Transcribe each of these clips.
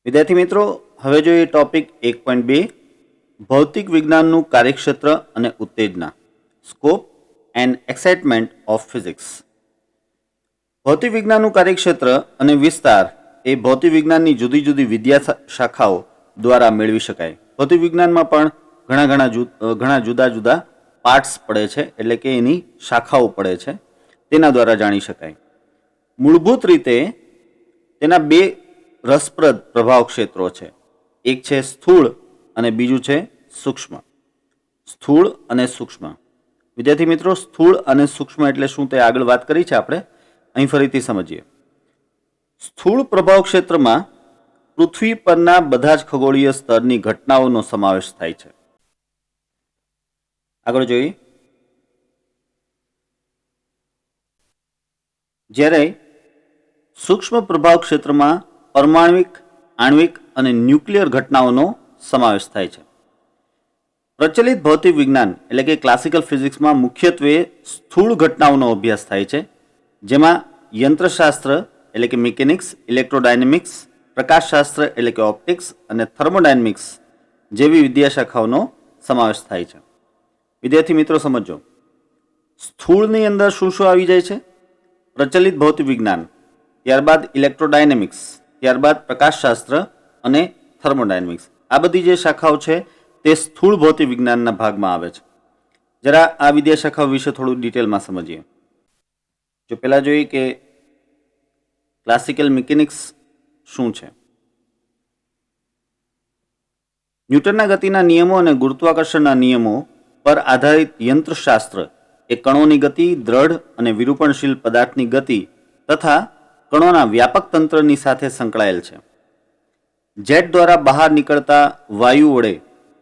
વિદ્યાર્થી મિત્રો, હવે જોઈએ ટોપિક 1.2 ભૌતિક વિજ્ઞાનનું કાર્યક્ષેત્ર અને ઉત્તેજના, scope and excitement of physics. ભૌતિક વિજ્ઞાનનું કાર્યક્ષેત્ર અને વિસ્તાર એ ભૌતિક વિજ્ઞાનની જુદી જુદી વિદ્યા શાખાઓ દ્વારા મેળવી શકાય. ભૌતિક વિજ્ઞાનમાં પણ ઘણા જુદા જુદા પાર્ટ્સ પડે છે, એટલે કે એની શાખાઓ પડે છે, તેના દ્વારા જાણી શકાય. મૂળભૂત રીતે તેના બે રસપ્રદ પ્રભાવ ક્ષેત્રો છે. એક છે સ્થૂળ અને બીજું છે સૂક્ષ્મ. સ્થૂળ અને સૂક્ષ્મ. વિદ્યાર્થી મિત્રો, સ્થૂળ અને સૂક્ષ્મ એટલે શું તે આગળ વાત કરી છે આપણે, અહીં ફરીથી સમજીએ. સ્થૂળ પ્રભાવ ક્ષેત્રમાં પૃથ્વી પરના બધા જ ખગોળીય સ્તરની ઘટનાઓનો સમાવેશ થાય છે. આગળ જોઈએ. જ્યારે સૂક્ષ્મ પ્રભાવ ક્ષેત્રમાં પરમાણ્વિક, આણ્વિક અને ન્યુક્લિયર ઘટનાઓનો સમાવેશ થાય છે. પ્રચલિત ભૌતિક વિજ્ઞાન એટલે કે ક્લાસિકલ ફિઝિક્સમાં મુખ્યત્વે સ્થૂળ ઘટનાઓનો અભ્યાસ થાય છે, જેમાં યંત્રશાસ્ત્ર એટલે કે મિકેનિક્સ, ઇલેક્ટ્રોડાયનેમિક્સ, પ્રકાશશાસ્ત્ર એટલે કે ઓપ્ટિક્સ અને થર્મોડાયનેમિક્સ જેવી વિદ્યાશાખાઓનો સમાવેશ થાય છે. વિદ્યાર્થી મિત્રો સમજો, સ્થૂળની અંદર શું શું આવી જાય છે? પ્રચલિત ભૌતિક વિજ્ઞાન, ત્યારબાદ ઇલેક્ટ્રોડાયનેમિક્સ, ત્યારબાદ પ્રકાશશાસ્ત્ર અને થર્મોડાયનેમિક્સ. આ બધી જે શાખાઓ છે તે સ્થૂળ ભૌતિક વિજ્ઞાનના ભાગમાં આવે છે. જરા આ વિદ્યાશાખાઓ વિશે થોડું ડિટેલમાં સમજીએ. જો પહેલા જોઈએ કે ક્લાસિકલ મિકેનિક્સ શું છે. ન્યૂટનના ગતિના નિયમો અને ગુરુત્વાકર્ષણના નિયમો પર આધારિત યંત્રશાસ્ત્ર એ કણોની ગતિ, દ્રઢ અને વિરૂપણશીલ પદાર્થની ગતિ તથા કણોના વ્યાપક તંત્રની સાથે સંકળાયેલ છે. જેટ દ્વારા બહાર નીકળતા વાયુ વડે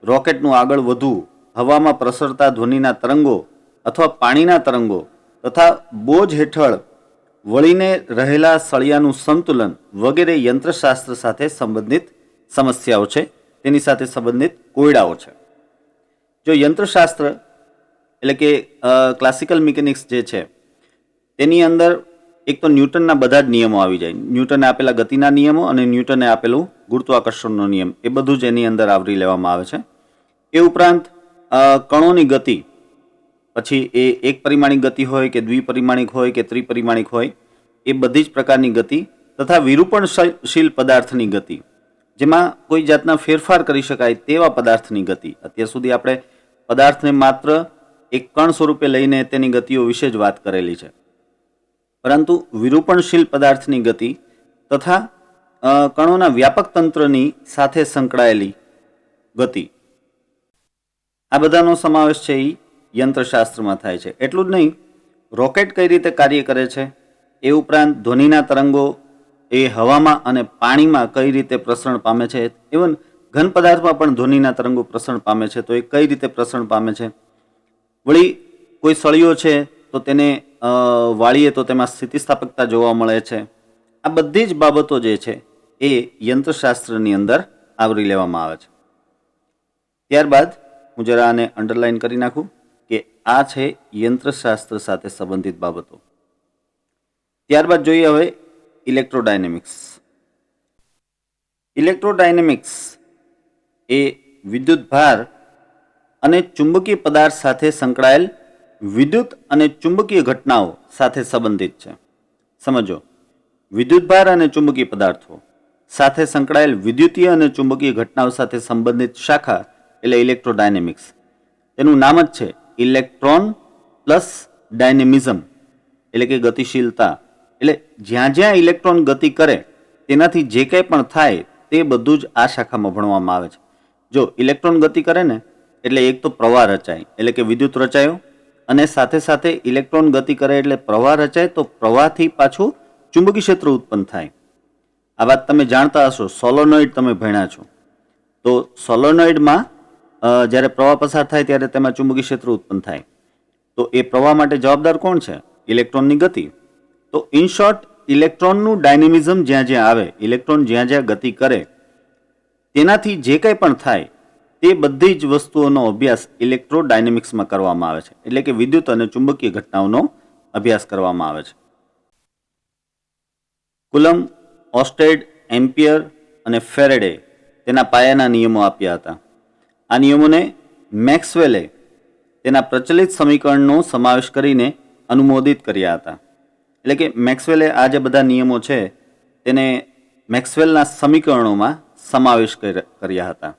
રોકેટનું આગળ વધવું, હવામાં પ્રસરતા ધ્વનિના તરંગો અથવા પાણીના તરંગો તથા બોજ હેઠળ વળીને રહેલા સળિયાનું સંતુલન વગેરે યંત્રશાસ્ત્ર સાથે સંબંધિત સમસ્યાઓ છે, તેની સાથે સંબંધિત કોયડાઓ છે. જો યંત્રશાસ્ત્ર એટલે કે ક્લાસિકલ મિકેનિક્સ જે છે તેની અંદર એક તો ન્યૂટનના બધા જ નિયમો આવી જાય. ન્યૂટને આપેલા ગતિના નિયમો અને ન્યૂટને આપેલું ગુરુત્વાકર્ષણનો નિયમ, એ બધું જ એની અંદર આવરી લેવામાં આવે છે. એ ઉપરાંત કણોની ગતિ, પછી એ એક પરિમાણિક ગતિ હોય કે દ્વિપરિમાણિક હોય કે ત્રિપરિમાણિક હોય, એ બધી જ પ્રકારની ગતિ તથા વિરૂપણશીલ પદાર્થની ગતિ, જેમાં કોઈ જાતના ફેરફાર કરી શકાય તેવા પદાર્થની ગતિ. અત્યાર સુધી આપણે પદાર્થને માત્ર એક કણ સ્વરૂપે લઈને તેની ગતિઓ વિશે જ વાત કરેલી છે, પરંતુ વિરૂપણશીલ પદાર્થની ગતિ તથા કણોના વ્યાપક તંત્રની સાથે સંકળાયેલી ગતિ, આ બધાનો સમાવેશ છે એ યંત્રશાસ્ત્રમાં થાય છે. એટલું જ નહીં, રોકેટ કઈ રીતે કાર્ય કરે છે, એ ઉપરાંત ધ્વનિના તરંગો એ હવામાં અને પાણીમાં કઈ રીતે પ્રસરણ પામે છે, ઇવન ઘન પદાર્થમાં પણ ધ્વનિના તરંગો પ્રસરણ પામે છે, તો એ કઈ રીતે પ્રસરણ પામે છે. વળી કોઈ સળિયો છે તો તેને વાળીએ તો તેમાં સ્થિતિસ્થાપકતા જોવા મળે છે. આ બધી જ બાબતો જે છે એ યંત્રશાસ્ત્રની અંદર આવરી લેવામાં આવે છે. ત્યારબાદ હું જરા આને અંડરલાઈન કરી નાખું કે આ છે યંત્રશાસ્ત્ર સાથે સંબંધિત બાબતો. ત્યારબાદ જોઈએ હવે ઇલેક્ટ્રોડાયનેમિક્સ. ઇલેક્ટ્રોડાયનેમિક્સ એ વિદ્યુત ભાર અને ચુંબકીય પદાર્થ સાથે સંકળાયેલ વિદ્યુત અને ચુંબકીય ઘટનાઓ સાથે સંબંધિત છે. સમજો, વિદ્યુતભાર અને ચુંબકીય પદાર્થો સાથે સંકળાયેલ વિદ્યુતીય અને ચુંબકીય ઘટનાઓ સાથે સંબંધિત શાખા એટલે ઇલેક્ટ્રોડાયનેમિક્સ. તેનું નામ જ છે ઇલેક્ટ્રોન પ્લસ ડાયનેમિઝમ, એટલે કે ગતિશીલતા. એટલે જ્યાં જ્યાં ઇલેક્ટ્રોન ગતિ કરે તેનાથી જે કંઈ પણ થાય તે બધું જ આ શાખામાં ભણવામાં આવે છે. જો ઇલેક્ટ્રોન ગતિ કરે ને એટલે એક તો પ્રવાહ રચાય, એટલે કે વિદ્યુત રચાયો, અને સાથે સાથે ઇલેક્ટ્રોન ગતિ કરે એટલે પ્રવાહ રચાય, તો પ્રવાહથી પાછું ચુંબકીય ક્ષેત્ર ઉત્પન્ન થાય. આ વાત તમે જાણતા હશો, સોલોનોઇડ તમે ભણ્યા છો. તો સોલોનોઇડમાં જ્યારે પ્રવાહ પસાર થાય ત્યારે તેમાં ચુંબકીય ક્ષેત્ર ઉત્પન્ન થાય. તો એ પ્રવાહ માટે જવાબદાર કોણ છે? ઇલેક્ટ્રોનની ગતિ. તો ઇન શોર્ટ, ઇલેક્ટ્રોનનું ડાયનેમિઝમ જ્યાં જ્યાં આવે, ઇલેક્ટ્રોન જ્યાં જ્યાં ગતિ કરે તેનાથી જે કંઈ પણ થાય તે બધી જ વસ્તુઓનો અભ્યાસ ઇલેક્ટ્રોડાયનેમિક્સમાં કરવામાં આવે છે, એટલે કે વિદ્યુત અને ચુંબકીય ઘટનાઓનો અભ્યાસ કરવામાં આવે છે. કુલમ, ઓસ્ટેડ, એમ્પિયર, અને ફેરેડે તેના પાયાના નિયમો આપ્યા હતા. આ નિયમોને મેક્સવેલે તેના પ્રચલિત સમીકરણનો સમાવેશ કરીને અનુમોદિત કર્યા હતા. એટલે કે મેક્સવેલે આ જે બધા નિયમો છે તેને મેક્સવેલના સમીકરણોમાં સમાવેશ કર્યા હતા.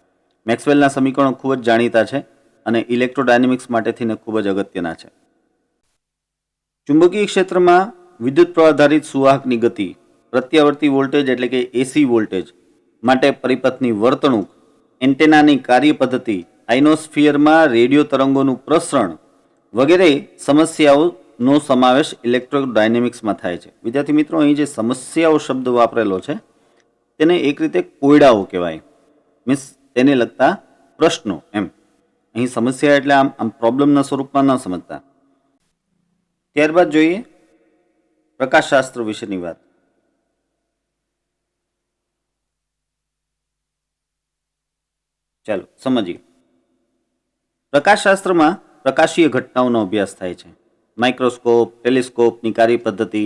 મેક્સવેલના સમીકરણો ખૂબ જ જાણીતા છે અને ઇલેક્ટ્રોડાયનેમિક્સ માટેથીને ખૂબ જ અગત્યના છે. ચુંબકીય ક્ષેત્રમાં વિદ્યુત પ્રવાહ આધારિત સુવાહકની ગતિ, પ્રત્યાવર્તી વોલ્ટેજ એટલે કે એસી વોલ્ટેજ માટે પરિપથની વર્તણૂક, એન્ટેનાની કાર્ય પદ્ધતિ, આઇનોસ્ફિયરમાં રેડિયો તરંગોનું પ્રસરણ વગેરે સમસ્યાઓનો સમાવેશ ઇલેક્ટ્રોડાયનેમિક્સમાં થાય છે. વિદ્યાર્થી મિત્રો, અહીં જે સમસ્યાઓ શબ્દ વાપરેલો છે તેને એક રીતે કોયડાઓ કહેવાય, મીન્સ તેને લગતા પ્રશ્નો એમ. અહીં સમસ્યા એટલે આમ પ્રોબ્લેમના સ્વરૂપમાં ન સમજતા. ત્યારબાદ જોઈએ પ્રકાશશાસ્ત્ર વિશેની વાત. ચાલો સમજીએ. પ્રકાશશાસ્ત્રમાં પ્રકાશીય ઘટનાઓનો અભ્યાસ થાય છે. માઇક્રોસ્કોપ, ટેલિસ્કોપની કાર્ય પદ્ધતિ,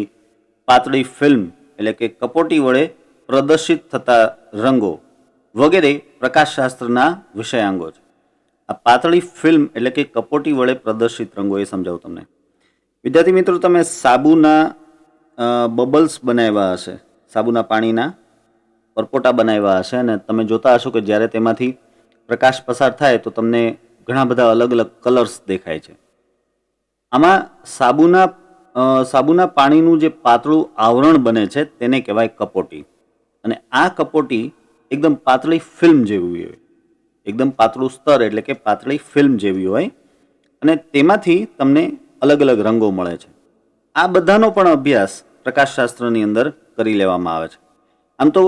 પાતળી ફિલ્મ એટલે કે કપોટી વડે પ્રદર્શિત થતા રંગો વગેરે પ્રકાશશાસ્ત્રના વિષયાંગો છે. આ પાતળી ફિલ્મ એટલે કે કપોટી વડે પ્રદર્શિત રંગો એ સમજાવું તમને. વિદ્યાર્થી મિત્રો, તમે સાબુના બબલ્સ બનાવ્યા હશે, સાબુના પાણીના પરપોટા બનાવ્યા હશે અને તમે જોતા હશો કે જ્યારે તેમાંથી પ્રકાશ પસાર થાય તો તમને ઘણા બધા અલગ અલગ કલર્સ દેખાય છે. આમાં સાબુના પાણીનું જે પાતળું આવરણ બને છે તેને કહેવાય કપોટી. અને આ કપોટી એકદમ પાતળી ફિલ્મ જેવી હોય, એકદમ પાતળું સ્તર એટલે કે પાતળી ફિલ્મ જેવી હોય અને તેમાંથી તમને અલગ અલગ રંગો મળે છે. આ બધાનો પણ અભ્યાસ પ્રકાશશાસ્ત્રની અંદર કરી લેવામાં આવે છે. આમ તો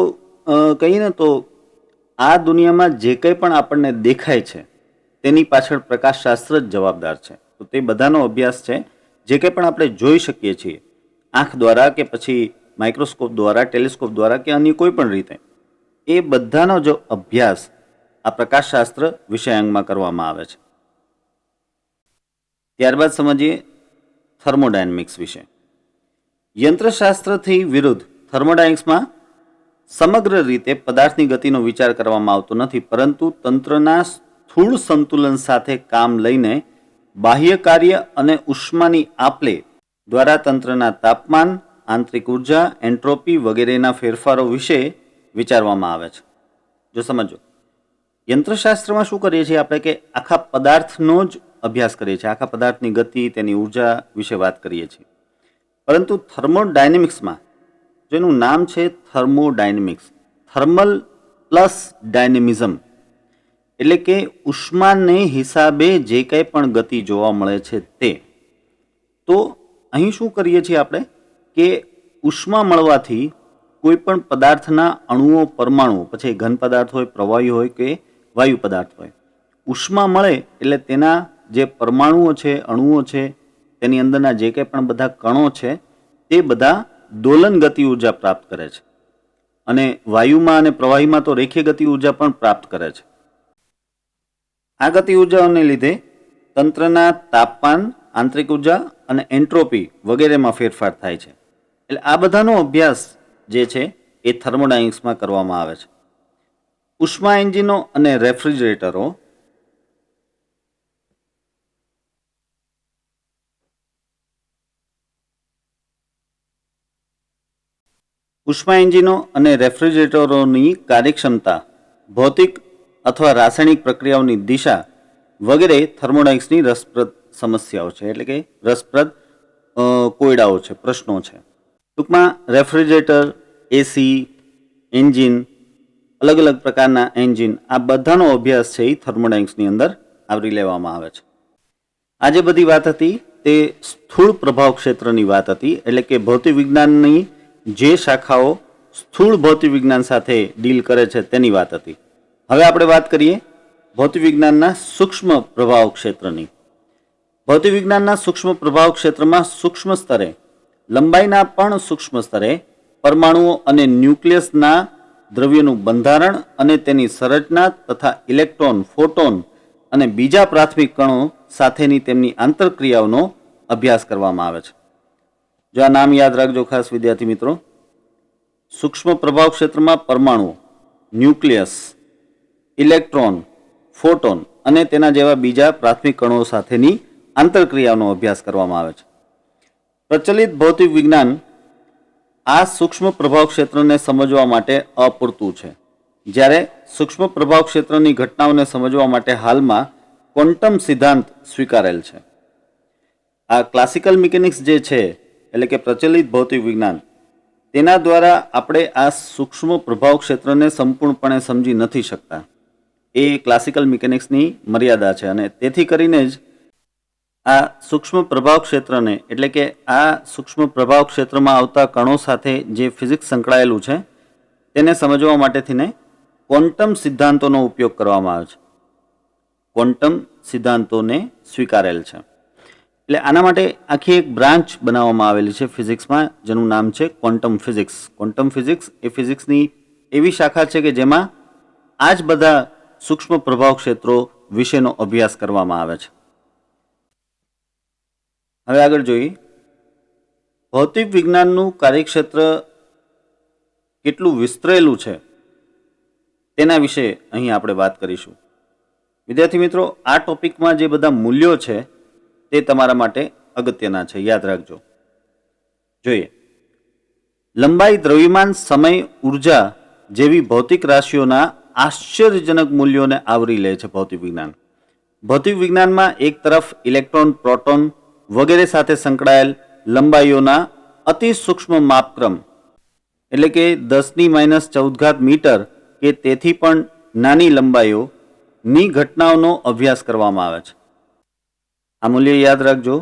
કહીએ ને તો આ દુનિયામાં જે કંઈ પણ આપણને દેખાય છે તેની પાછળ પ્રકાશશાસ્ત્ર જ જવાબદાર છે. તો તે બધાનો અભ્યાસ છે. જે કંઈ પણ આપણે જોઈ શકીએ છીએ આંખ દ્વારા કે પછી માઇક્રોસ્કોપ દ્વારા, ટેલિસ્કોપ દ્વારા કે અન્ય કોઈ પણ રીતે, એ બધાનો જો અભ્યાસ આ પ્રકાશશાસ્ત્ર વિષયાંગમાં કરવામાં આવે છે. ત્યારબાદ સમજીએ થર્મોડાયનેમિક્સ વિશે. યંત્રશાસ્ત્રથી વિરુદ્ધ થર્મોડાયનેમિક્સમાં સમગ્ર રીતે પદાર્થની ગતિનો વિચાર કરવામાં આવતો નથી, પરંતુ તંત્રના સ્થૂળ સંતુલન સાથે કામ લઈને બાહ્ય કાર્ય અને ઉષ્માની આપલે દ્વારા તંત્રના તાપમાન, આંતરિક ઉર્જા, એન્ટ્રોપી વગેરેના ફેરફારો વિશે વિચારવામાં આવે છે. જો સમજો, યંત્રશાસ્ત્રમાં શું કરીએ છીએ આપણે કે આખા પદાર્થનો જ અભ્યાસ કરીએ છીએ, આખા પદાર્થની ગતિ, તેની ઉર્જા વિશે વાત કરીએ છીએ. પરંતુ થર્મોડાયનેમિક્સમાં, જેનું નામ છે થર્મોડાયનેમિક્સ, થર્મલ પ્લસ ડાયનેમિઝમ, એટલે કે ઉષ્માને હિસાબે જે કંઈ પણ ગતિ જોવા મળે છે તે. તો અહીં શું કરીએ છીએ આપણે કે ઉષ્મા મળવાથી કોઈ પણ પદાર્થના અણુઓ, પરમાણુઓ, પછી ઘન પદાર્થ હોય, પ્રવાહી હોય કે વાયુ પદાર્થ હોય, ઉષ્મા મળે એટલે તેના જે પરમાણુઓ છે, અણુઓ છે, તેની અંદરના જે કંઈ પણ બધા કણો છે તે બધા દોલન ગતિ ઉર્જા પ્રાપ્ત કરે છે. અને વાયુમાં અને પ્રવાહીમાં તો રેખીય ગતિ ઉર્જા પણ પ્રાપ્ત કરે છે. આ ગતિ ઉર્જાઓને લીધે તંત્રના તાપમાન, આંતરિક ઉર્જા અને એન્ટ્રોપી વગેરેમાં ફેરફાર થાય છે. એટલે આ બધાનો અભ્યાસ જે છે એ થર્મોડાયનેમિક્સમાં કરવામાં આવે છે. ઉષ્મા એન્જિનો અને રેફ્રિજરેટરો અને રેફ્રિજરેટરોની કાર્યક્ષમતા, ભૌતિક અથવા રાસાયણિક પ્રક્રિયાઓની દિશા વગેરે થર્મોડાયનેમિક્સની રસપ્રદ સમસ્યાઓ છે, એટલે કે રસપ્રદ કોયડાઓ છે, પ્રશ્નો છે. ટૂંકમાં રેફ્રિજરેટર, એસી, એન્જિન, અલગ અલગ પ્રકારના એન્જિન, આ બધાનો અભ્યાસ છે એ થર્મોડાયનેમિક્સની અંદર આવરી લેવામાં આવે છે. આ જે બધી વાત હતી તે સ્થૂળ પ્રભાવ ક્ષેત્રની વાત હતી, એટલે કે ભૌતિક વિજ્ઞાનની જે શાખાઓ સ્થૂળ ભૌતિક વિજ્ઞાન સાથે ડીલ કરે છે તેની વાત હતી. હવે આપણે વાત કરીએ ભૌતિક વિજ્ઞાનના સૂક્ષ્મ પ્રભાવ ક્ષેત્રની. ભૌતિક વિજ્ઞાનના સૂક્ષ્મ પ્રભાવ ક્ષેત્રમાં સૂક્ષ્મ સ્તરે, લંબાઈના પણ સૂક્ષ્મ સ્તરે પરમાણુઓ અને ન્યુક્લિયસના દ્રવ્યનું બંધારણ અને તેની સંરચના તથા ઇલેક્ટ્રોન, ફોટોન અને બીજા પ્રાથમિક કણો સાથેની તેમની આંતરક્રિયાઓનો અભ્યાસ કરવામાં આવે છે. જો આ નામ યાદ રાખજો ખાસ વિદ્યાર્થી મિત્રો. સૂક્ષ્મ પ્રભાવ ક્ષેત્રમાં પરમાણુઓ, ન્યુક્લિયસ, ઇલેક્ટ્રોન, ફોટોન અને તેના જેવા બીજા પ્રાથમિક કણો સાથેની આંતરક્રિયાનો અભ્યાસ કરવામાં આવે છે. પ્રચલિત ભૌતિક વિજ્ઞાન આ સૂક્ષ્મ પ્રભાવ ક્ષેત્રને સમજવા માટે અપૂરતું છે, જ્યારે સૂક્ષ્મ પ્રભાવ ક્ષેત્રની ઘટનાઓને સમજવા માટે હાલમાં ક્વોન્ટમ સિદ્ધાંત સ્વીકારેલ છે. આ ક્લાસિકલ મિકેનિક્સ જે છે, એટલે કે પ્રચલિત ભૌતિક વિજ્ઞાન, તેના દ્વારા આપણે આ સૂક્ષ્મ પ્રભાવ ક્ષેત્રને સંપૂર્ણપણે સમજી નથી શકતા. એ ક્લાસિકલ મિકેનિક્સની મર્યાદા છે અને તેથી કરીને જ આ સૂક્ષ્મ પ્રભાવ ક્ષેત્રને, એટલે કે આ સૂક્ષ્મ પ્રભાવ ક્ષેત્રમાં આવતા કણો સાથે જે ફિઝિક્સ સંકળાયેલું છે તેને સમજવા માટેથીને ક્વોન્ટમ સિદ્ધાંતોનો ઉપયોગ કરવામાં આવે છે. ક્વોન્ટમ સિદ્ધાંતોને સ્વીકારેલ છે. એટલે આના માટે આખી એક બ્રાન્ચ બનાવવામાં આવેલી છે ફિઝિક્સમાં, જેનું નામ છે ક્વોન્ટમ ફિઝિક્સ. ક્વોન્ટમ ફિઝિક્સ એ ફિઝિક્સની એવી શાખા છે કે જેમાં આ જ બધા સૂક્ષ્મ પ્રભાવ ક્ષેત્રો વિશેનો અભ્યાસ કરવામાં આવે છે. હવે આગળ જોઈએ, ભૌતિક વિજ્ઞાનનું કાર્યક્ષેત્ર કેટલું વિસ્તરેલું છે તેના વિશે અહીં આપણે વાત કરીશું. વિદ્યાર્થી મિત્રો, આ ટોપિકમાં જે બધા મૂલ્યો છે તે તમારા માટે અગત્યના છે, યાદ રાખજો. જોઈએ, લંબાઈ, દ્રવ્યમાન, સમય, ઉર્જા જેવી ભૌતિક રાશિઓના આશ્ચર્યજનક મૂલ્યોને આવરી લે છે ભૌતિક વિજ્ઞાન. ભૌતિક વિજ્ઞાનમાં એક તરફ ઇલેક્ટ્રોન, પ્રોટોન વગેરે સાથે સંકળાયેલ લંબાઈઓના અતિ સૂક્ષ્મ માપક્રમ, એટલે કે 10⁻14 મીટર કે તેથી પણ નાની લંબાઈઓની ઘટનાઓનો અભ્યાસ કરવામાં આવે છે. આ મૂલ્ય યાદ રાખજો.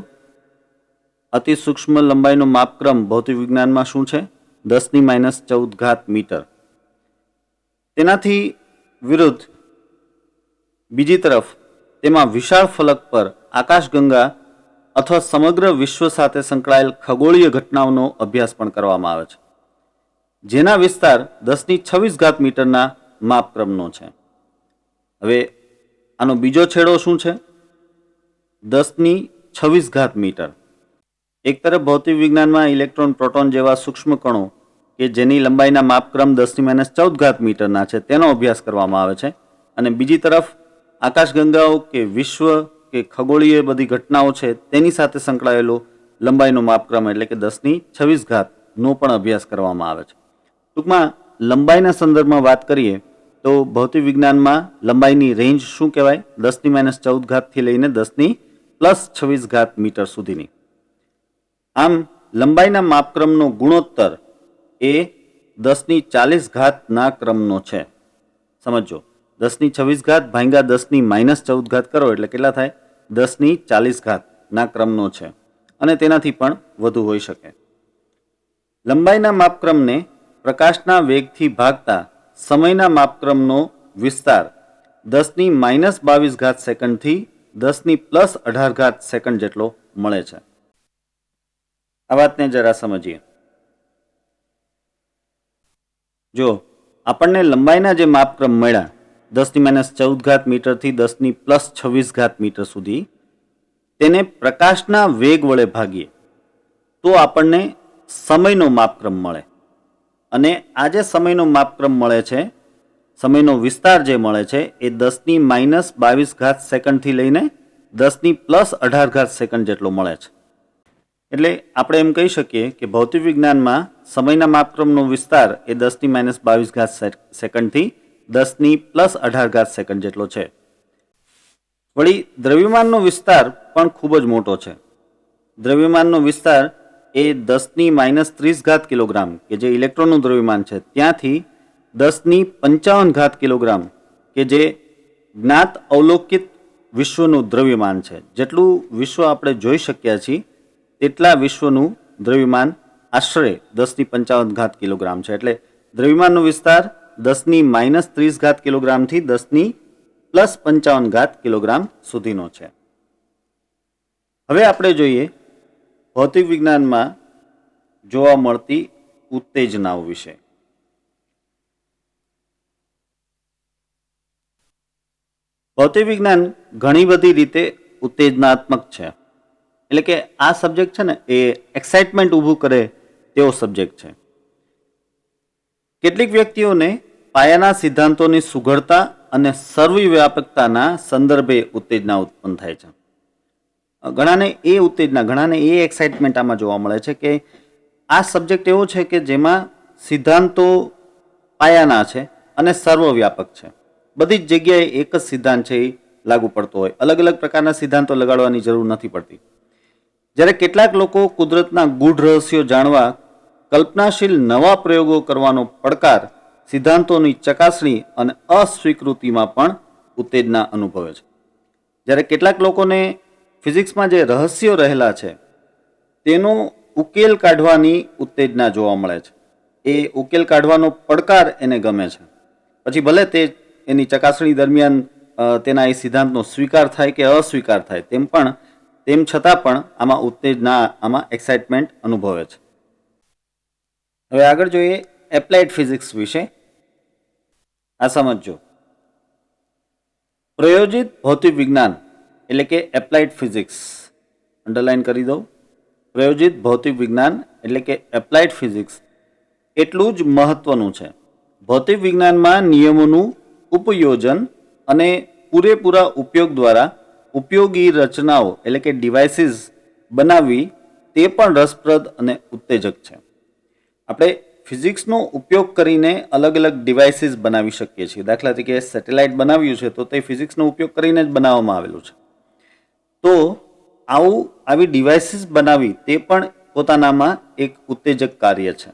અતિ સૂક્ષ્મ લંબાઈનો માપક્રમ ભૌતિક વિજ્ઞાનમાં શું છે? 10⁻14 મીટર. તેનાથી વિરુદ્ધ બીજી તરફ તેમાં વિશાળ ફલક પર આકાશગંગા અથવા સમગ્ર વિશ્વ સાથે સંકળાયેલ ખગોળીય ઘટનાઓનો અભ્યાસ પણ કરવામાં આવે છે, જેના વિસ્તાર 10⁻26 મીટરના માપક્રમનો છે. હવે આનો બીજો છેડો શું છે? 10⁻26 મીટર. એક તરફ ભૌતિક વિજ્ઞાનમાં ઇલેક્ટ્રોન, પ્રોટોન જેવા સૂક્ષ્મ કણો કે જેની લંબાઈના માપક્રમ 10⁻14 મીટરના છે તેનો અભ્યાસ કરવામાં આવે છે, અને બીજી તરફ આકાશગંગાઓ કે વિશ્વ કે ખગોળીય બધી ઘટનાઓ છે તેની સાથે સંકળાયેલો લંબાઈનો માપક્રમ એટલે કે 10⁻26 નો પણ અભ્યાસ કરવામાં આવે છે. ટૂંકમાં લંબાઈના સંદર્ભમાં વાત કરીએ તો ભૌતિક વિજ્ઞાનમાં લંબાઈની રેન્જ શું કહેવાય? 10⁻14 થી લઈને 10⁻26 મીટર સુધીની. આમ લંબાઈના માપક્રમનો ગુણોત્તર એ 10⁻40 ના ક્રમનો છે. સમજો, 10⁻26 ભાગ્યા 10⁻14 કરો એટલે કેટલા થાય? 10⁻40 ના ક્રમનો છે, અને તેનાથી પણ વધુ હોઈ શકે. લંબાઈના માપક્રમને પ્રકાશના વેગથી ભાગતા સમયના માપક્રમનો વિસ્તાર 10⁻22 સેકન્ડથી 10⁻18 સેકન્ડ જેટલો મળે છે. આ વાતને જરા સમજીએ. જો આપણને લંબાઈના જે માપક્રમ મળ્યા 10⁻14 મીટરથી 10⁻26 મીટર સુધી, તેને પ્રકાશના વેગ વડે ભાગીએ તો આપણને સમયનો માપક્રમ મળે. અને આ જે સમયનો માપક્રમ મળે છે, સમયનો વિસ્તાર જે મળે છે એ 10⁻22 સેકન્ડથી લઈને 10⁻18 સેકન્ડ જેટલો મળે છે. એટલે આપણે એમ કહી શકીએ કે ભૌતિક વિજ્ઞાનમાં સમયના માપક્રમનો વિસ્તાર એ 10⁻22 સેકન્ડથી 10⁻18 સેકન્ડ જેટલો છે. વળી દ્રવ્યમાનનો વિસ્તાર પણ ખૂબ જ મોટો છે. દ્રવ્યમાનનો વિસ્તાર એ 10⁻30 કિલોગ્રામ કે જે ઇલેક્ટ્રોનનું દ્રવ્યમાન છે ત્યાંથી 10⁻55 કિલોગ્રામ કે જે જ્ઞાત અવલોકિત વિશ્વનું દ્રવ્યમાન છે. જેટલું વિશ્વ આપણે જોઈ શક્યા છીએ તેટલા વિશ્વનું દ્રવ્યમાન આશરે 10⁻55 કિલોગ્રામ છે. એટલે દ્રવ્યમાનનો વિસ્તાર 10⁻30 કિલોગ્રામથી 10⁻55 કિલોગ્રામ સુધીનો છે. હવે આપણે જોઈએ ભૌતિક વિજ્ઞાનમાં જોવા મળતી ઉત્તેજનાઓ વિશે. ભૌતિક વિજ્ઞાન ઘણી બધી રીતે ઉત્તેજનાત્મક છે. એટલે કે આ સબ્જેક્ટ છે ને એ એક્સાઇટમેન્ટ ઊભું કરે તેવો સબ્જેક્ટ છે. કેટલીક વ્યક્તિઓને પાયાના સિદ્ધાંતોની સુઘડતા અને સર્વવ્યાપકતાના સંદર્ભે ઉત્તેજના ઉત્પન્ન થાય છે. ઘણાને એ ઉત્તેજના, ઘણાને એ એક્સાઇટમેન્ટ આમાં જોવા મળે છે કે આ સબ્જેક્ટ એવો છે કે જેમાં સિદ્ધાંતો પાયાના છે અને સર્વવ્યાપક છે. બધી જ જગ્યાએ એક જ સિદ્ધાંત છે એ લાગુ પડતો હોય, અલગ અલગ પ્રકારના સિદ્ધાંતો લગાડવાની જરૂર નથી પડતી. જ્યારે કેટલાક લોકો કુદરતના ગૂઢ રહસ્યો જાણવા કલ્પનાશીલ નવા પ્રયોગો કરવાનો પડકાર, સિદ્ધાંતોની ચકાસણી અને અસ્વીકૃતિમાં પણ ઉત્તેજના અનુભવે છે. જ્યારે કેટલાક લોકોને ફિઝિક્સમાં જે રહસ્યો રહેલા છે તેનો ઉકેલ કાઢવાની ઉત્તેજના જોવા મળે છે. એ ઉકેલ કાઢવાનો પડકાર એને ગમે છે. પછી ભલે તે એની ચકાસણી દરમિયાન તેના એ સિદ્ધાંતનો સ્વીકાર થાય કે અસ્વીકાર થાય, તેમ છતાં પણ આમાં ઉત્તેજના, આમાં એક્સાઇટમેન્ટ અનુભવે છે. હવે આગળ જોઈએ એપ્લાઇડ ફિઝિક્સ વિશે. આ સમજો. પ્રયોજિત ભૌતિક વિજ્ઞાન એટલે કે એપ્લાઇડ ફિઝિક્સ, અંડરલાઇન કરી દઉં. પ્રયોજિત ભૌતિક વિજ્ઞાન એટલે કે એપ્લાઇડ ફિઝિક્સ એટલું જ મહત્વનું છે. ભૌતિક વિજ્ઞાનમાં નિયમોનું ઉપયોજન અને પૂરેપૂરા ઉપયોગ દ્વારા ઉપયોગી રચનાઓ એટલે કે ડિવાઇસીસ બનાવવી તે પણ રસપ્રદ અને ઉત્તેજક છે. આપણે ફિઝિક્સનો ઉપયોગ કરીને અલગ અલગ ડિવાઇસીસ બનાવી શકીએ છીએ. દાખલા તરીકે સેટેલાઇટ બનાવ્યું છે તો તે ફિઝિક્સનો ઉપયોગ કરીને જ બનાવવામાં આવેલું છે. તો આવી ડિવાઇસીસ બનાવી તે પણ પોતાનામાં એક ઉત્તેજક કાર્ય છે.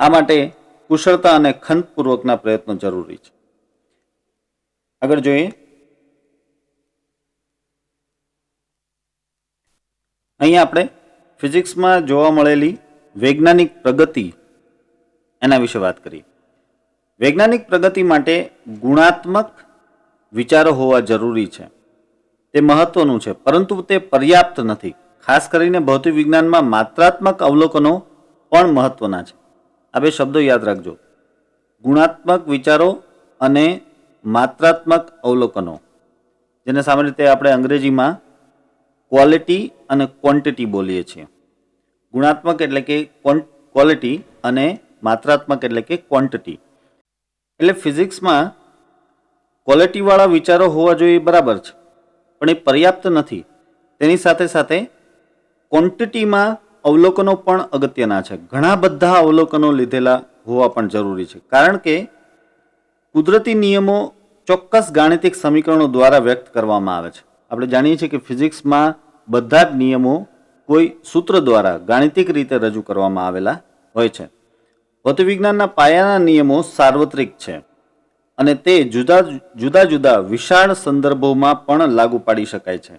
આ માટે કુશળતા અને ખંતપૂર્વકના પ્રયત્નો જરૂરી છે. આગળ જોઈએ. અહીંયા આપણે ફિઝિક્સમાં જોવા મળેલી વૈજ્ઞાનિક પ્રગતિ એના વિશે વાત કરીએ. વૈજ્ઞાનિક પ્રગતિ માટે ગુણાત્મક વિચારો હોવા જરૂરી છે. તે મહત્વનું છે, પરંતુ તે પર્યાપ્ત નથી. ખાસ કરીને ભૌતિક વિજ્ઞાનમાં માત્રાત્મક અવલોકનો પણ મહત્વના છે. આ બે શબ્દો યાદ રાખજો, ગુણાત્મક વિચારો અને માત્રાત્મક અવલોકનો, જેને સામાન્ય રીતે આપણે અંગ્રેજીમાં ક્વોલિટી અને ક્વોન્ટિટી બોલીએ છીએ. ગુણાત્મક એટલે કે ક્વોલિટી અને માત્રાત્મક એટલે કે ક્વોન્ટિટી. એટલે ફિઝિક્સમાં ક્વોલિટીવાળા વિચારો હોવા જોઈએ, બરાબર છે, પણ એ પર્યાપ્ત નથી. તેની સાથે સાથે ક્વોન્ટિટીમાં અવલોકનો પણ અગત્યના છે. ઘણા બધા અવલોકનો લીધેલા હોવા પણ જરૂરી છે, કારણ કે કુદરતી નિયમો ચોક્કસ ગાણિતિક સમીકરણો દ્વારા વ્યક્ત કરવામાં આવે છે. આપણે જાણીએ છીએ કે ફિઝિક્સમાં બધા જ નિયમો કોઈ સૂત્ર દ્વારા ગાણિતિક રીતે રજૂ કરવામાં આવેલા હોય છે. ભૌતિક વિજ્ઞાનના પાયાના નિયમો સાર્વત્રિક છે અને તે જુદા જુદા વિશાળ સંદર્ભોમાં પણ લાગુ પાડી શકાય છે.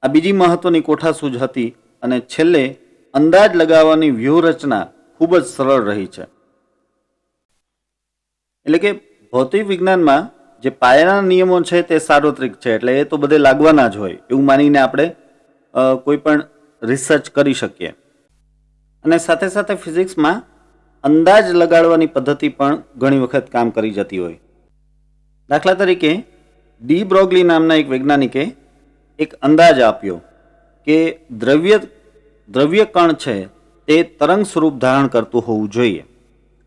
આ બીજી મહત્વની કોઠાસૂઝ હતી અને છેલ્લે અંદાજ લગાવવાની વ્યૂહરચના ખૂબ જ સરળ રહી છે. એટલે કે ભૌતિક વિજ્ઞાનમાં જે પાયાના નિયમો છે તે સાર્વત્રિક છે, એટલે એ તો બધે લાગવાના જ હોય એવું માનીને આપણે કોઈ પણ રિસર્ચ કરી શકીએ. અને સાથે સાથે ફિઝિક્સમાં અંદાજ લગાડવાની પદ્ધતિ પણ ઘણી વખત કામ કરી જતી હોય. દાખલા તરીકે ડી બ્રોગલી નામના એક વૈજ્ઞાનિકે એક અંદાજ આપ્યો કે દ્રવ્ય કણ છે તે તરંગ સ્વરૂપ ધારણ કરતું હોવું જોઈએ.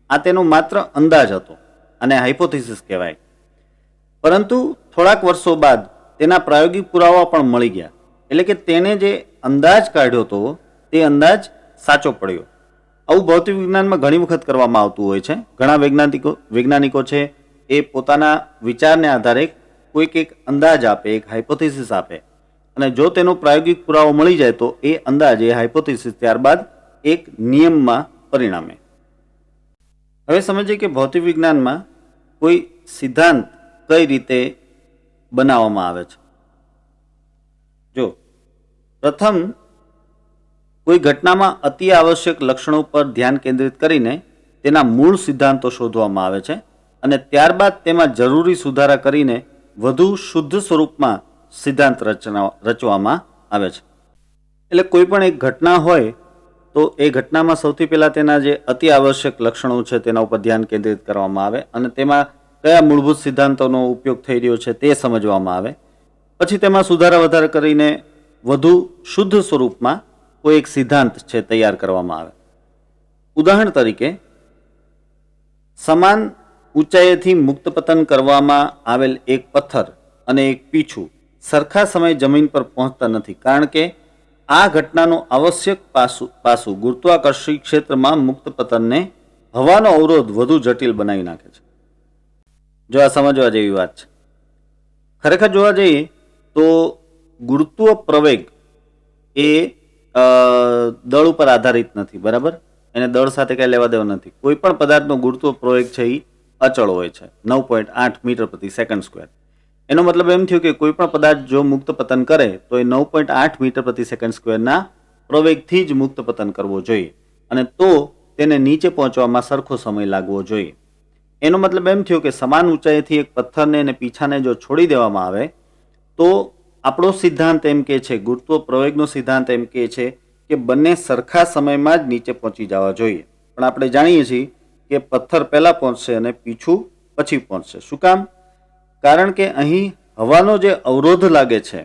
આ તેનો માત્ર અંદાજ હતો અને હાઇપોથિસિસ કહેવાય. પરંતુ થોડાક વર્ષો બાદ તેના પ્રાયોગિક પુરાવા પણ મળી ગયા. એટલે કે તેણે જે અંદાજ કાઢ્યો હતો તે અંદાજ સાચો પડ્યો. આવું ભૌતિક વિજ્ઞાનમાં ઘણી વખત કરવામાં આવતું હોય છે. ઘણા વૈજ્ઞાનિકો છે એ પોતાના વિચારને આધારે કોઈક એક અંદાજ આપે, એક હાઇપોથિસિસ આપે, અને જો તેનો પ્રાયોગિક પુરાવો મળી જાય તો એ અંદાજ, એ હાઇપોથિસિસ ત્યારબાદ એક નિયમમાં પરિણામે. હવે સમજીએ કે ભૌતિક વિજ્ઞાનમાં કોઈ સિદ્ધાંત કઈ રીતે બનાવવામાં આવે છે. જો પ્રથમ કોઈ ઘટનામાં અતિ આવશ્યક લક્ષણો પર ધ્યાન કેન્દ્રિત કરીને તેના મૂળ સિદ્ધાંતો શોધવામાં આવે છે અને ત્યારબાદ તેમાં જરૂરી સુધારા કરીને વધુ શુદ્ધ સ્વરૂપમાં સિદ્ધાંત રચવામાં આવે છે. એટલે કોઈ પણ એક ઘટના હોય તો એ ઘટનામાં સૌથી પહેલાં તેના જે અતિ આવશ્યક લક્ષણો છે તેના ઉપર ધ્યાન કેન્દ્રિત કરવામાં આવે અને તેમાં કયા મૂળભૂત સિદ્ધાંતોનો ઉપયોગ થઈ રહ્યો છે તે સમજવામાં આવે. પછી તેમાં સુધારા વધારા કરીને વધુ શુદ્ધ સ્વરૂપમાં કોઈ એક સિદ્ધાંત છે તૈયાર કરવામાં આવે. ઉદાહરણ તરીકે સમાન ઊંચાઈએથી મુક્ત પતન કરવામાં આવેલ એક પથ્થર અને એક પીછું સરખા સમયે જમીન પર પહોંચતા નથી, કારણ કે આ ઘટનાનું આવશ્યક પાસું ગુરુત્વાકર્ષી ક્ષેત્રમાં મુક્ત પતનને હવાનો અવરોધ વધુ જટિલ બનાવી નાખે છે. જો આ સમજવા જેવી વાત છે. ખરેખર જોવા જઈએ તો ગુરુત્વ પ્રવેગ એ દળ ઉપર આધારિત નથી, બરાબર? એને દળ સાથે કઈ લેવા દેવા નથી. કોઈ પણ પદાર્થનો ગુરુત્વ પ્રવેગ છે એ અચળ હોય છે, 9.8 મીટર પ્રતિ સેકન્ડ સ્ક્વેર. એનો મતલબ એમ થયો કે કોઈ પણ પદાર્થ જો મુક્ત પતન કરે તો એ 9.8 મીટર પ્રતિ સેકન્ડ સ્ક્વેરના પ્રવેગથી જ મુક્ત પતન કરવો જોઈએ, અને તો તેને નીચે પહોંચવામાં સરખો સમય લાગવો જોઈએ. એનો મતલબ એમ થયો કે સમાન ઊંચાઈથી એક પથ્થરને અને પીછાને જો છોડી દેવામાં આવે તો આપણો સિદ્ધાંત એમ કહે છે, ગુરુત્વ પ્રવેગનો સિદ્ધાંત એમ કહે છે કે બંને સરખા સમયમાં જ નીચે પહોંચી જવા જોઈએ. પણ આપણે જાણીએ છીએ કે પથ્થર પહેલા પહોંચશે અને પીછું પછી પહોંચશે. શું કામ? કારણ કે અહીં હવાનો જે અવરોધ લાગે છે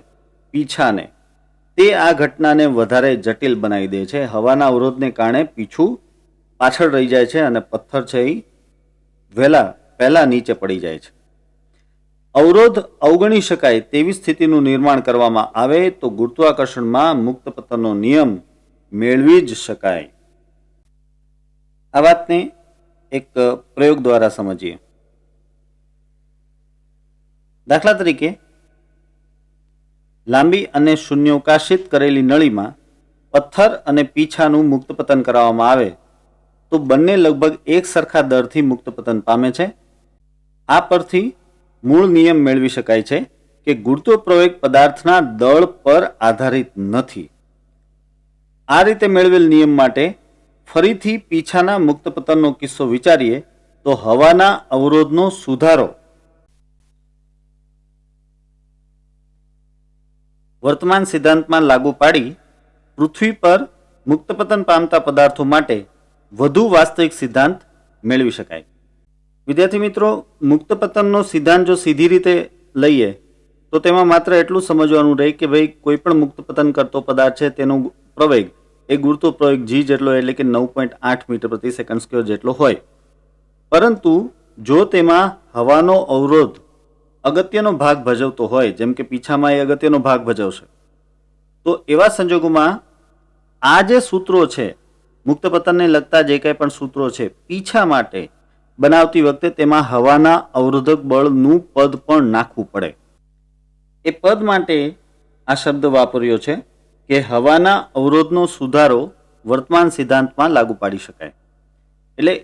પીછાને, તે આ ઘટનાને વધારે જટિલ બનાવી દે છે. હવાના અવરોધને કારણે પીછું પાછળ રહી જાય છે અને પથ્થર છે એ પહેલા નીચે પડી જાય છે. અવરોધ અવગણી શકાય તેવી સ્થિતિનું નિર્માણ કરવામાં આવે તો ગુરુત્વાકર્ષણમાં મુક્ત પતનનો નિયમ મેળવી જ શકાય. આ વાતને એક પ્રયોગ દ્વારા સમજીએ. દાખલા તરીકે લાંબી અને શૂન્યાવકાશિત કરેલી નળીમાં પથ્થર અને પીછાનું મુક્ત પતન કરવામાં આવે તો બંને લગભગ એક સરખા દરથી મુક્ત પતન પામે છે. આ પરથી મૂળ નિયમ મેળવી શકાય છે કે ગુરુત્વ પ્રવેગ પદાર્થના દળ પર આધારિત નથી. આ રીતે મેળવેલ નિયમ માટે ફરીથી પીછાના મુક્ત પતનનો કિસ્સો વિચારીએ તો હવાના અવરોધનો સુધારો વર્તમાન સિદ્ધાંતમાં લાગુ પાડી પૃથ્વી પર મુક્ત પતન પામતા પદાર્થો માટે વધુ વાસ્તવિક સિદ્ધાંત મેળવી શકાય. વિદ્યાર્થી મિત્રો, મુક્ત પતનનો સિદ્ધાંત જો સીધી રીતે લઈએ તો તેમાં માત્ર એટલું સમજવાનું રહે કે ભાઈ કોઈ પણ મુક્ત પતન કરતો પદાર્થ છે તેનો પ્રવેગ એ ગુરુત્વ પ્રવેગ g જેટલો એટલે કે 9.8 મીટર પ્રતિ સેકન્ડ સ્ક્વેર જેટલો હોય. પરંતુ જો તેમાં હવાનો અવરોધ અગત્યનો ભાગ ભજવતો હોય, જેમ કે પીછામાં એ અગત્યનો ભાગ ભજવશે, તો એવા સંજોગોમાં આ જે સૂત્રો છે મુક્ત પતનને લગતા જે કંઈ પણ સૂત્રો છે પીછા માટે બનાવતી વખતે તેમાં હવાના અવરોધક બળનું પદ પણ નાખવું પડે. એ પદ માટે આ શબ્દ વાપર્યો છે કે હવાના અવરોધનો સુધારો વર્તમાન સિદ્ધાંતમાં લાગુ પાડી શકાય. એટલે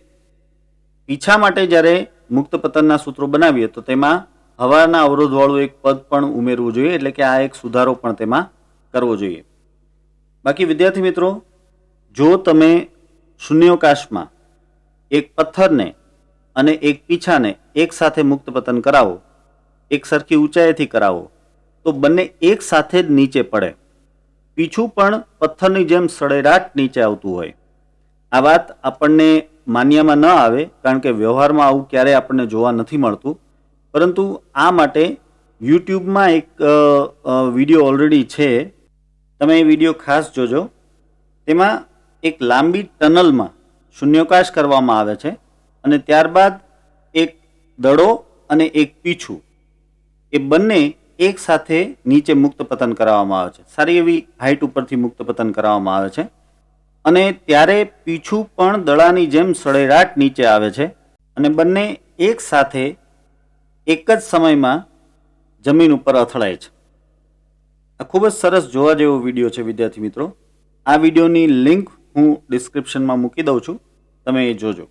પીછા માટે જ્યારે મુક્ત પતનના સૂત્રો બનાવીએ તો તેમાં હવાના અવરોધવાળું એક પદ પણ ઉમેરવું જોઈએ, એટલે કે આ એક સુધારો પણ તેમાં કરવો જોઈએ. બાકી વિદ્યાર્થી મિત્રો, જો તમે શૂન્યાવકાશમાં એક પથ્થરને અને એક પીછાને એક સાથે મુક્ત પતન કરાવો, એક સરખી ઊંચાઈથી કરાવો, તો બંને એક સાથે જ નીચે પડે. પીછું પણ પથ્થરની જેમ સડેરાટ નીચે આવતું હોય. આ વાત આપણને માન્યામાં ન આવે, કારણ કે વ્યવહારમાં આવું ક્યારેય આપણને જોવા નથી મળતું. પરંતુ આ માટે યુટ્યુબમાં એક વિડીયો ઓલરેડી છે, તમે એ વિડીયો ખાસ જોજો. તેમાં એક લાંબી ટનલમાં શૂન્યાવકાશ કરવામાં આવે છે અને ત્યારબાદ એક દડો અને એક પીછું એ બંને એક સાથે નીચે મુક્ત પતન કરાવવામાં આવે છે. સારી એવી હાઈટ ઉપરથી મુક્ત પતન કરાવવામાં આવે છે અને ત્યારે પીછું પણ દડાની જેમ સડેરાટ નીચે આવે છે અને બંને એક સાથે એક જ સમયમાં જમીન ઉપર અથડાય છે. આ ખૂબ જ સરસ જોવા જેવો વિડીયો છે વિદ્યાર્થી મિત્રો. આ વિડીયોની લિંક હું ડિસ્ક્રિપ્શનમાં મૂકી દઉં છું, તમે એ જોજો.